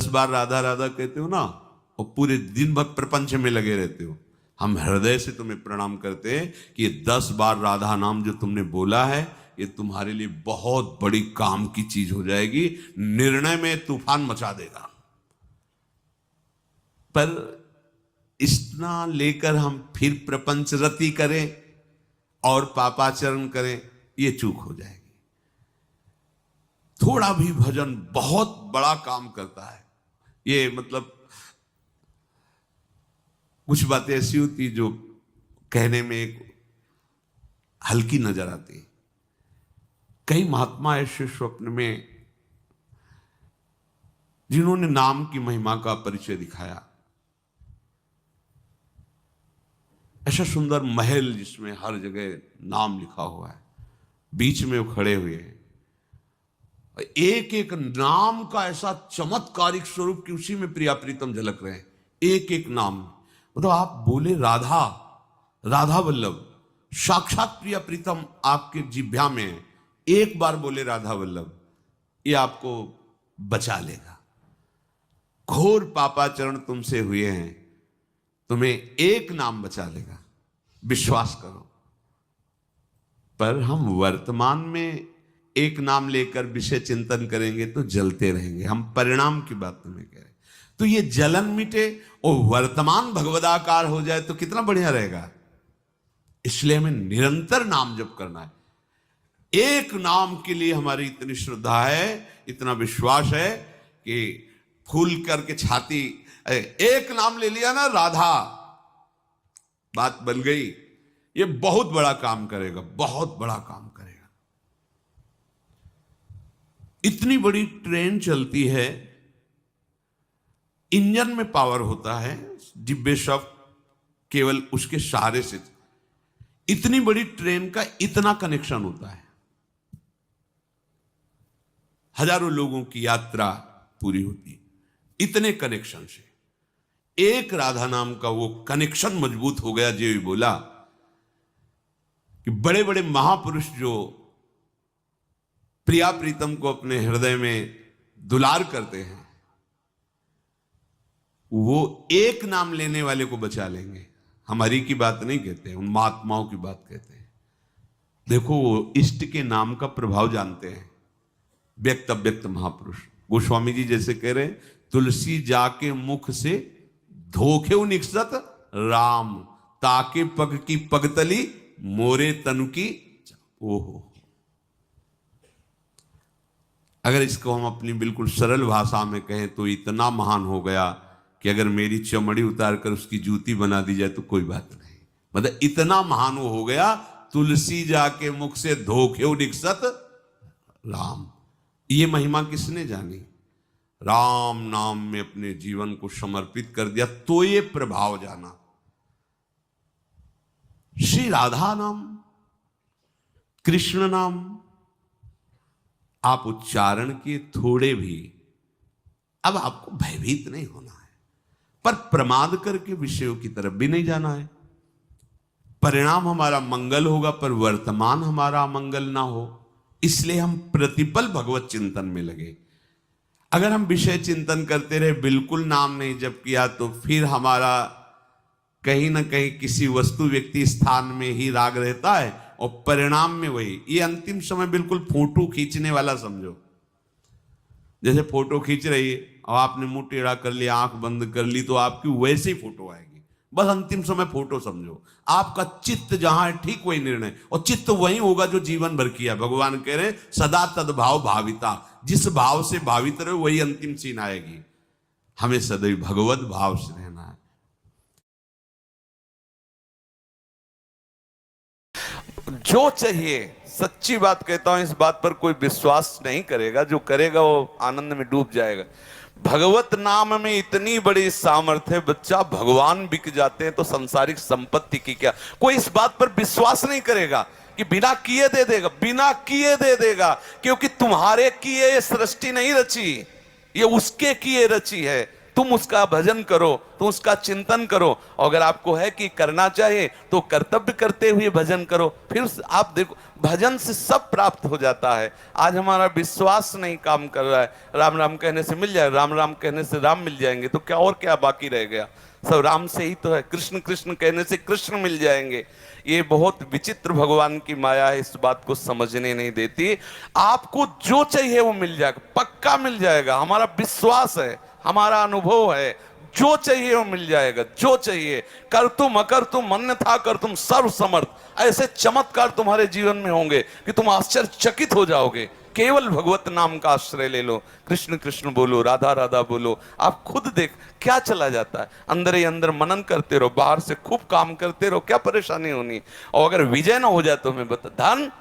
बार राधा राधा कहते हो ना और पूरे दिन भर प्रपंच में लगे रहते हो, हम हृदय से तुम्हें प्रणाम करते हैं कि ये 10 बार राधा नाम जो तुमने बोला है ये तुम्हारे लिए बहुत बड़ी काम की चीज हो जाएगी, निर्णय में तूफान मचा देगा। पर इतना लेकर हम फिर प्रपंच रति करें और पापाचरण करें, ये चूक हो जाएगी। थोड़ा भी भजन बहुत बड़ा काम करता है। ये मतलब कुछ बातें ऐसी होती जो कहने में एक हल्की नजर आती। कई महात्मा ऐसे स्वप्न में जिन्होंने नाम की महिमा का परिचय दिखाया, ऐसा सुंदर महल जिसमें हर जगह नाम लिखा हुआ है, बीच में वो खड़े हुए हैं, एक एक नाम का ऐसा चमत्कारिक स्वरूप कि उसी में प्रिया प्रीतम झलक रहे हैं। एक एक नाम मतलब आप बोले राधा, राधा वल्लभ, साक्षात प्रिया प्रीतम आपके जिह्वा में है। एक बार बोले राधा वल्लभ, ये आपको बचा लेगा। घोर पापाचरण तुमसे हुए हैं, तुम्हें एक नाम बचा लेगा, विश्वास करो। पर हम वर्तमान में एक नाम लेकर विषय चिंतन करेंगे तो जलते रहेंगे। हम परिणाम की बात तुम्हें कह रहे हैं, तो ये जलन मिटे और वर्तमान भगवदाकार हो जाए तो कितना बढ़िया रहेगा। इसलिए हमें निरंतर नाम जप करना है। एक नाम के लिए हमारी इतनी श्रद्धा है, इतना विश्वास है कि फूल करके छाती, एक नाम ले लिया ना राधा, बात बन गई। ये बहुत बड़ा काम करेगा, बहुत बड़ा काम करेगा। इतनी बड़ी ट्रेन चलती है, इंजन में पावर होता है, डिब्बे सब केवल उसके सहारे से। इतनी बड़ी ट्रेन का इतना कनेक्शन होता है, हजारों लोगों की यात्रा पूरी होती है इतने कनेक्शन से। एक राधा नाम का वो कनेक्शन मजबूत हो गया। जो बोला कि बड़े बड़े महापुरुष जो प्रिया प्रीतम को अपने हृदय में दुलार करते हैं, वो एक नाम लेने वाले को बचा लेंगे। हम हरि की बात नहीं कहते, उन महात्माओं की बात कहते हैं। देखो वो इष्ट के नाम का प्रभाव जानते हैं, व्यक्त अव्यक्त महापुरुष। गोस्वामी जी जैसे कह रहे हैं, तुलसी जाके मुख से धोखे निकसत राम, ताके पग की पगतली मोरे तनु की। ओहो, अगर इसको हम अपनी बिल्कुल सरल भाषा में कहें तो इतना महान हो गया कि अगर मेरी चमड़ी उतार कर उसकी जूती बना दी जाए तो कोई बात नहीं। मतलब इतना महान वो हो गया, तुलसी जाके मुख से धोखे निकसत राम। ये महिमा किसने जानी? राम नाम में अपने जीवन को समर्पित कर दिया तो ये प्रभाव जाना। श्री राधा नाम, कृष्ण नाम आप उच्चारण के थोड़े भी, अब आपको भयभीत नहीं होना है, पर प्रमाद करके विषयों की तरफ भी नहीं जाना है। परिणाम हमारा मंगल होगा पर वर्तमान हमारा अमंगल ना हो, इसलिए हम प्रतिपल भगवत चिंतन में लगे। अगर हम विषय चिंतन करते रहे, बिल्कुल नाम नहीं जप किया, तो फिर हमारा कहीं ना कहीं किसी वस्तु व्यक्ति स्थान में ही राग रहता है और परिणाम में वही। ये अंतिम समय बिल्कुल फोटो खींचने वाला समझो। जैसे फोटो खींच रही है और आपने मुंह टेढ़ा कर लिया, आंख बंद कर ली, तो आपकी वैसे ही फोटो आएगी। बस अंतिम समय फोटो समझो। आपका चित्त जहां है ठीक वही निर्णय, और चित्त वही होगा जो जीवन भर किया। भगवान कह रहे सदा तद्भाव भाविता, जिस भाव से भावित रहे वही अंतिम सीन आएगी। हमें सदैव भगवत भाव से रहना है। जो चाहिए, सच्ची बात कहता हूं, इस बात पर कोई विश्वास नहीं करेगा, जो करेगा वो आनंद में डूब जाएगा। भगवत नाम में इतनी बड़ी सामर्थ्य है, बच्चा भगवान बिक जाते हैं तो संसारिक संपत्ति की क्या। कोई इस बात पर विश्वास नहीं करेगा कि बिना किए दे देगा, बिना किए दे देगा, क्योंकि तुम्हारे किए ये सृष्टि नहीं रची, ये उसके किए रची है। तुम उसका भजन करो, तुम उसका चिंतन करो। और अगर आपको है कि करना चाहिए तो कर्तव्य करते हुए भजन करो। फिर आप देखो भजन से सब प्राप्त हो जाता है। आज हमारा विश्वास नहीं काम कर रहा है। राम राम कहने से मिल जाए, राम राम कहने से राम मिल जाएंगे, तो क्या और क्या बाकी रह गया? सब राम से ही तो है। कृष्ण कृष्ण कहने से कृष्ण मिल जाएंगे। ये बहुत विचित्र भगवान की माया है, इस बात को समझने नहीं देती। आपको जो चाहिए वो मिल जाएगा, पक्का मिल जाएगा। हमारा विश्वास है, हमारा अनुभव है, जो चाहिए वो मिल जाएगा। जो चाहिए, कर तुम अकर तुम अन्यथा कर तुम सर्व समर्थ। ऐसे चमत्कार तुम्हारे जीवन में होंगे कि तुम आश्चर्यचकित हो जाओगे। केवल भगवत नाम का आश्रय ले लो, कृष्ण कृष्ण बोलो, राधा राधा बोलो, आप खुद देख क्या चला जाता है। अंदर ही अंदर मनन करते रहो, बाहर से खूब काम करते रहो, क्या परेशानी होनी। और अगर विजय ना हो जाए तो मैं बता, धन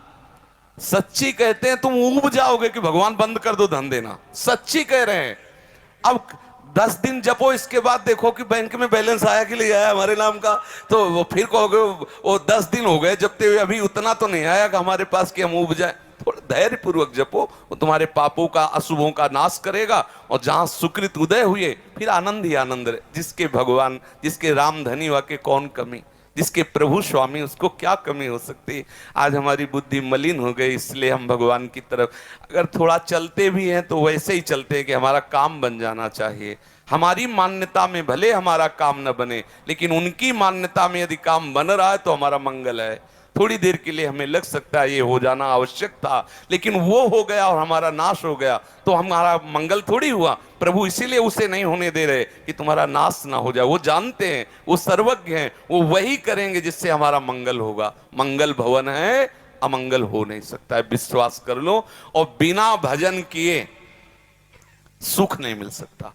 सच्ची कहते हैं तुम ऊब जाओगे कि भगवान बंद कर दो धन देना, सच्ची कह रहे हैं। अब 10 दिन जपो, इसके बाद देखो कि बैंक में बैलेंस आया कि नहीं आया हमारे नाम का, तो वो फिर कहोगे वो 10 दिन हो गए जपते हुए, अभी उतना तो नहीं आया कि हमारे पास कि हम ऊब जाए। थोड़ा धैर्य पूर्वक जपो, वो तुम्हारे पापों का अशुभों का नाश करेगा। और जहां सुकृत उदय हुए फिर आनंद ही आनंद रहे। जिसके भगवान, जिसके राम धनी वाके कौन कमी, जिसके प्रभु स्वामी उसको क्या कमी हो सकती है। आज हमारी बुद्धि मलिन हो गई, इसलिए हम भगवान की तरफ अगर थोड़ा चलते भी हैं तो वैसे ही चलते हैं कि हमारा काम बन जाना चाहिए। हमारी मान्यता में भले हमारा काम न बने, लेकिन उनकी मान्यता में यदि काम बन रहा है तो हमारा मंगल है। थोड़ी देर के लिए हमें लग सकता है ये हो जाना आवश्यक था, लेकिन वो हो गया और हमारा नाश हो गया तो हमारा मंगल थोड़ी हुआ। प्रभु इसीलिए उसे नहीं होने दे रहे कि तुम्हारा नाश ना हो जाए। वो जानते हैं, वो सर्वज्ञ हैं, वो वही करेंगे जिससे हमारा मंगल होगा। मंगल भवन है, अमंगल हो नहीं सकता है, विश्वास कर लो। और बिना भजन किए सुख नहीं मिल सकता।